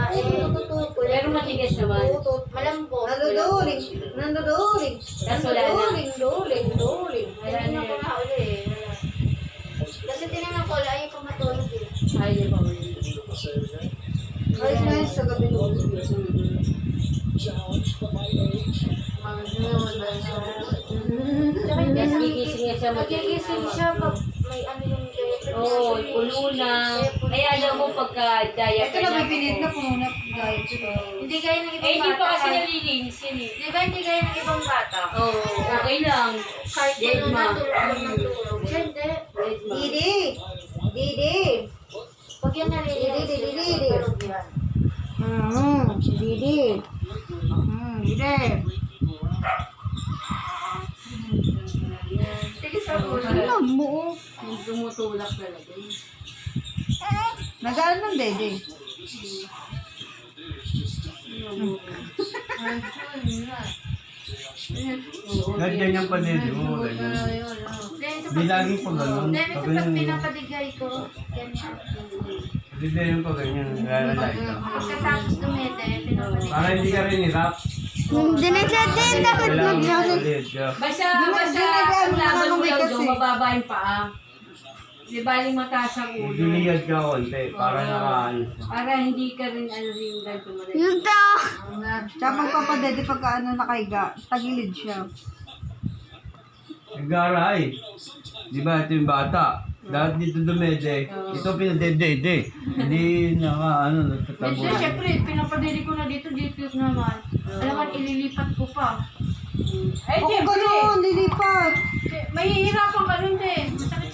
Natututo. Pero matigas naman. Malambot. Nanduduling. Kaso wala na. Duling. Wala na Tinignan ko yun. nga uli eh. Wala. Kasi tinignan ko ulit, ayaw pa matulog eh. Ayaw pa ulit. Ayos na yun sa gabi doon. Tsaka hindi Nagigising niya siya Nagigising siya pag may ano yung Oo, puno na. Kaya alam mo pagka diaper Ito na may pinit na puno na guys. Hindi gaya ng ibang Eh, hindi bata. pa kasi nalilinis yun eh. Di ba hindi gaya ng ibang bata? Oo, okay lang. Kahit Dead puno ma. na tulog na tulog. Siya hindi. Didi. Didi. Pag yan nalilinis, Didi. tulog yan. Didi. Didi. Sige sa ulo. Ano mo? Yung tumutulak talaga yun. Nagaan ng dede. Ganyan pa din, oo, ganyan. Di lagi po ganun. Hindi, Pag minsan pag ganyan, pinapadigay ko, ganyan. di ganyan pa ganyan, lalala ito. Pagkatapos dumete, pinapadigay. Para hindi ka rin hirap. Diniset din. Dapat Kailangan mag-jogging. ulit, yeah. Basta, Ginagawa ang laban mo mo lang kasi. doon, mababa yung paa. Di baling mataas ang ulo. Diliyad ka konti, para Oo. nakaano. Para hindi ka rin ano rin ganito mo rin. Yung tao. Tsaka magpapadede pagka ano nakaiga. Tagilid siya. Nagaray. Di ba ito yung bata? Dahil dito dumede, ito pinadede. Hindi naka ano, nagtatabo. Medyo, syempre, pinapadili ko na dito naman. Alam mo, ililipat ko pa. Ay, Ako siyempre. gano'n, lilipat. Mahihirapan ka nun din. Masakit